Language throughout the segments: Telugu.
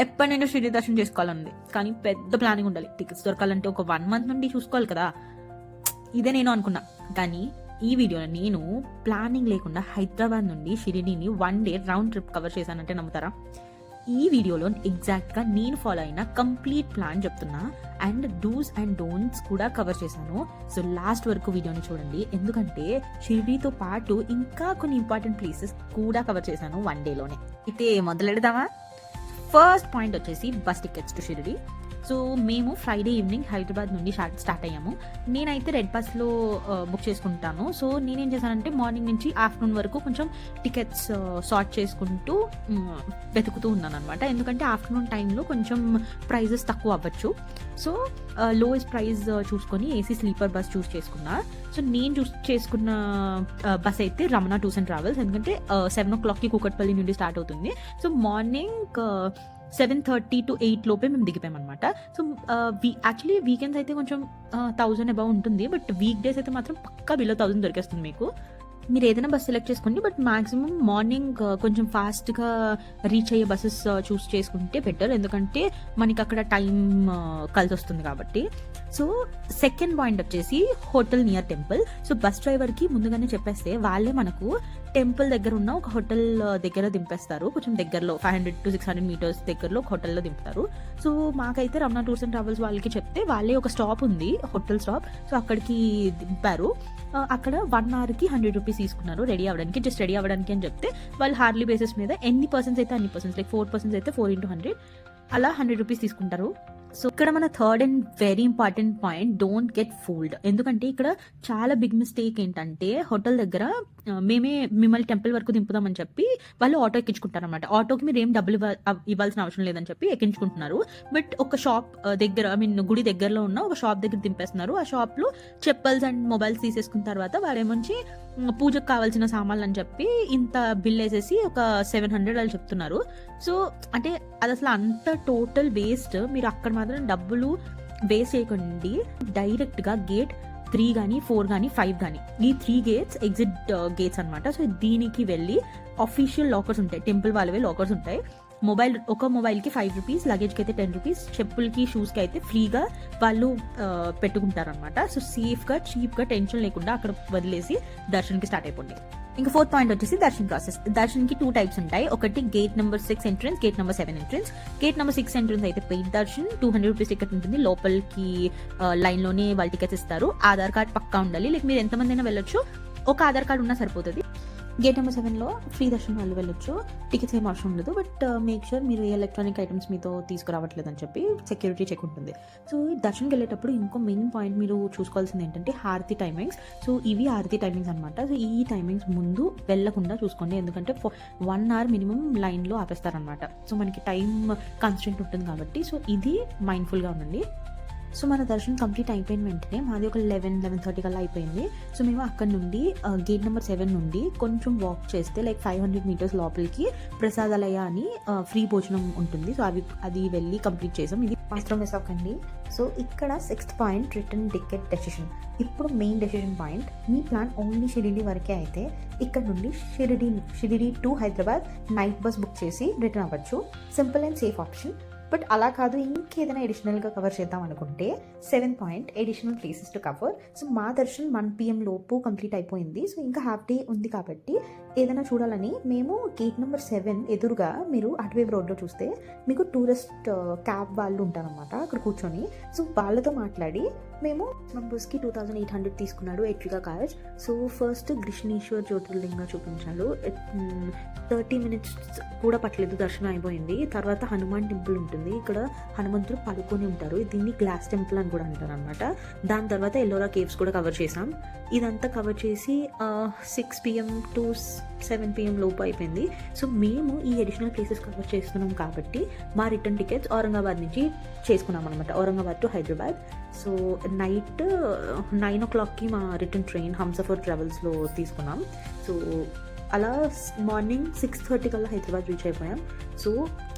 ఎప్పటి నుండో షిరిడి దర్శనం చేసుకోవాలండి, కానీ పెద్ద ప్లానింగ్ ఉండాలి. టికెట్స్ దొరకాలంటే ఒక 1 month నుండి చూసుకోవాలి కదా. ఇదే నేను అనుకున్నా. కానీ ఈ వీడియోలో నేను ప్లానింగ్ లేకుండా హైదరాబాద్ నుండి షిరిడిని 1 day రౌండ్ ట్రిప్ కవర్ చేశానంటే నమ్ముతారా? ఈ వీడియోలో ఎగ్జాక్ట్గా నేను ఫాలో అయిన కంప్లీట్ ప్లాన్ చెప్తున్నా, అండ్ డూస్ అండ్ డోంట్స్ కూడా కవర్ చేశాను. సో లాస్ట్ వరకు వీడియోని చూడండి, ఎందుకంటే షిరిడితో పాటు ఇంకా కొన్ని ఇంపార్టెంట్ ప్లేసెస్ కూడా కవర్ చేశాను 1 dayలోనే. అయితే మొదలెడదామా? ఫస్ట్ పాయింట్ వచ్చేసి bus tickets to Shirdi. So మేము ఫ్రైడే ఈవినింగ్ హైదరాబాద్ నుండి స్టార్ట్ అయ్యాము. నేనైతే రెడ్ బస్లో బుక్ చేసుకుంటాను. సో నేనేం చేశానంటే మార్నింగ్ నుంచి ఆఫ్టర్నూన్ వరకు కొంచెం టికెట్స్ సార్ట్ చేసుకుంటూ వెతుకుతూ ఉన్నాను అనమాట. ఎందుకంటే ఆఫ్టర్నూన్ టైంలో కొంచెం ప్రైజెస్ తక్కువ అవ్వచ్చు. సో లోయెస్ట్ ప్రైస్ చూసుకొని ఏసీ స్లీపర్ బస్ చూస్ చేసుకున్నా. సో నేను చూస్ చేసుకున్న బస్ అయితే రమణ టూర్స్ అండ్ ట్రావెల్స్, ఎందుకంటే 7 o'clock కూకట్పల్లి నుండి స్టార్ట్ అవుతుంది. సో మార్నింగ్ 7:30 to 8 లోపే మేము దిగిపోయామన్నమాట. సో యాక్చువల్లీ వీకెండ్స్ అయితే కొంచెం 1000 అబౌవ్ ఉంటుంది, బట్ వీక్ డేస్ అయితే మాత్రం పక్కా బిలో 1000 దొరికేస్తుంది మీకు. మీరు ఏదైనా బస్ సెలెక్ట్ చేసుకోండి, బట్ మాక్సిమం మార్నింగ్ కొంచెం ఫాస్ట్గా రీచ్ అయ్యే బస్సెస్ చూస్ చేసుకుంటే బెటర్, ఎందుకంటే మనకి అక్కడ టైం కలిసి వస్తుంది కాబట్టి. సో సెకండ్ పాయింట్ వచ్చేసి hotel near temple. So bus డ్రైవర్కి ముందుగానే చెప్పేస్తే వాళ్ళే మనకు టెంపుల్ దగ్గర ఉన్న ఒక హోటల్ దగ్గర దింపేస్తారు. కొంచెం దగ్గరలో 500 to 600 meters దగ్గరలో ఒక హోటల్లో దింపుతారు. సో మాకైతే రమణ టూర్స్ అండ్ ట్రావెల్స్ వాళ్ళకి చెప్తే వాళ్ళే ఒక స్టాప్ ఉంది, హోటల్ స్టాప్. సో అక్కడికి దింపారు. అక్కడ 1 hourకి 100 rupees తీసుకున్నారు రెడీ అవ్వడానికి, జస్ట్ రెడీ అవ్వడానికి అని చెప్తే వాళ్ళు హార్లీ బేసిస్ మీద ఎన్ని పర్సన్స్ అయితే అన్ని పర్సన్స్, లైక్ 4% అయితే 4 into 100 అలా 100 rupees తీసుకుంటారు. సో ఇక్కడ మన third and very important point, don't get fooled. ఎందుకంటే ఇక్కడ చాలా బిగ్ మిస్టేక్ ఏంటంటే హోటల్ దగ్గర మేమే మిమ్మల్ని టెంపుల్ వరకు దింపుదామని చెప్పి వాళ్ళు ఆటో ఎక్కించుకుంటారు అనమాట. ఆటోకి మీరు ఏం డబ్బులు ఇవ్వాల్సిన అవసరం లేదని చెప్పి ఎక్కించుకుంటున్నారు. బట్ ఒక షాప్ దగ్గర, గుడి దగ్గరలో ఉన్న ఒక షాప్ దగ్గర దింపేస్తున్నారు. ఆ షాప్ లో చెప్పల్స్ అండ్ మొబైల్స్ తీసేసుకున్న తర్వాత వాడేమొచ్చి పూజకు కావాల్సిన సామాన్లు అని చెప్పి ఇంత బిల్ వేసేసి ఒక 700 వాళ్ళు చెప్తున్నారు. సో అంటే అది అసలు అంత టోటల్ వేస్ట్. మీరు అక్కడ మాత్రం డబ్బులు వేస్ట్ చేయకండి, డైరెక్ట్ గా గేట్ 3 కానీ 4 కానీ 5 కానీ ఈ 3 gates ఎగ్జిట్ గేట్స్ అనమాట. సో దీనికి వెళ్ళి అఫీషియల్ లాకర్స్ ఉంటాయి, టెంపుల్ వాళ్ళవే లాకర్స్ ఉంటాయి. ఒక మొబైల్కి 5 rupees, లగేజ్కి అయితే 10 rupees, చెప్పులకి షూస్కి అయితే ఫ్రీగా వాళ్ళు పెట్టుకుంటారు అనమాట. సో సేఫ్గా చీప్గా టెన్షన్ లేకుండా అక్కడ వదిలేసి దర్శన్కి స్టార్ట్ అయిపోండి. ఇంకా ఫోర్త్ పాయింట్ వచ్చేసి దర్శన్ ప్రాసెస్. దర్శన్కి 2 types ఉంటాయి. ఒకటి gate number 6 entrance, gate number 7 entrance. Gate number 6 entrance అయితే పెయిడ్ దర్శన్, 200 rupees టికెట్ ఉంటుంది. లోపలికి లైన్లోనే వాళ్ళు టికెట్స్ ఇస్తారు. ఆధార్ కార్డ్ పక్కా ఉండాలి, లైక్ మీరు ఎంతమంది అయినా వెళ్ళొచ్చు, ఒక ఆధార్ కార్డ్ ఉన్నా సరిపోతుంది. గేట్ నెంబర్ 7లో ఫ్రీ దర్శనం వాళ్ళు వెళ్ళొచ్చు, టికెట్స్ ఏం అవసరం లేదు. బట్ మేక్ షూర్ మీరు ఎలక్ట్రానిక్ ఐటమ్స్ మీతో తీసుకురావట్లేదు అని చెప్పి సెక్యూరిటీ చెక్ ఉంటుంది. సో దర్శనంకి వెళ్ళేటప్పుడు ఇంకో మెయిన్ పాయింట్ మీరు చూసుకోవాల్సింది ఏంటంటే హారతి టైమింగ్స్. సో ఇవి హారతి టైమింగ్స్ అనమాట. సో ఈ టైమింగ్స్ ముందు వెళ్ళకుండా చూసుకోండి, ఎందుకంటే 1 hour మినిమం లైన్లో ఆపేస్తారనమాట. సో మనకి టైం కాన్స్టెంట్ ఉంటుంది కాబట్టి సో ఇది మైండ్ఫుల్గా ఉండండి. సో మన దర్శనం కంప్లీట్ అయిపోయిన వెంటనే మాది ఒక 11-11:30 కల్లా అయిపోయింది. సో మేము అక్కడ నుండి గేట్ నెంబర్ 7 నుండి కొంచెం వాక్ చేస్తే లైక్ 500 meters లోపలికి ప్రసాదాలయ అని ఫ్రీ భోజనం ఉంటుంది. సో అది వెళ్ళి కంప్లీట్ చేసాం. ఇది మాత్రం మిస్ అవ్వకండి. సో ఇక్కడ 6th point return ticket decision. ఇప్పుడు మెయిన్ డెసిషన్ పాయింట్, మీ ప్లాన్ ఓన్లీ షిరిడి వరకే అయితే ఇక్కడ నుండి Shirdi to Hyderabad night bus book చేసి రిటర్న్ అవ్వచ్చు. Simple and safe option. But అలా కాదు, ఇంకేదైనా అడిషనల్గా కవర్ చేద్దాం అనుకుంటే 7th point additional places to cover. So మా దర్శనం 1 PM లోపు కంప్లీట్ అయిపోయింది. సో ఇంకా హాఫ్ డే ఉంది కాబట్టి ఏదైనా చూడాలని మేము గేట్ నెంబర్ 7 ఎదురుగా మీరు అటువైపు రోడ్లో చూస్తే మీకు టూరిస్ట్ క్యాబ్ వాళ్ళు ఉంటారనమాట అక్కడ కూర్చొని. సో వాళ్ళతో మాట్లాడి మేము మెంబర్స్కి 2800 తీసుకున్నాడు ఎట్రిగా కార్జ్. సో ఫస్ట్ కృష్ణేశ్వర్ జ్యోతిర్లింగ చూపించాడు, 30 minutes కూడా పట్టలేదు, దర్శనం అయిపోయింది. తర్వాత హనుమాన్ టెంపుల్ ఉంటుంది, ఇక్కడ హనుమంతుడు పడుకొని ఉంటారు, దీన్ని గ్లాస్ టెంపుల్ అని కూడా అంటారు అనమాట. దాని తర్వాత ఎల్లోరా కేవ్స్ కూడా కవర్ చేసాం. ఇదంతా కవర్ చేసి 6 PM to 7 PM లోపు అయిపోయింది. సో మేము ఈ అడిషనల్ ప్లేసెస్ కవర్ చేస్తున్నాం కాబట్టి మా రిటర్న్ టికెట్స్ ఔరంగాబాద్ నుంచి చేసుకున్నాం అనమాట, Aurangabad to Hyderabad. So night 9 o'clockకి మా రిటర్న్ ట్రైన్ హంసఫర్ ట్రావెల్స్లో తీసుకున్నాం. సో అలా మార్నింగ్ 6:30 కల్లా హైదరాబాద్ రీచ్ అయిపోయాం. సో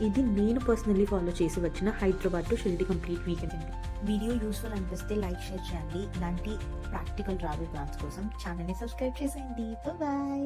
ఇది నేను పర్సనల్లీ ఫాలో చేసి వచ్చిన Hyderabad to Shirdi complete weekend అండి. వీడియో యూస్ఫుల్ అనిపిస్తే లైక్, షేర్ చేయండి. ఇలాంటి ప్రాక్టికల్ ట్రావెల్ ప్లాన్స్ కోసం ఛానల్ని సబ్స్క్రైబ్ చేసేయండి. బాయ్.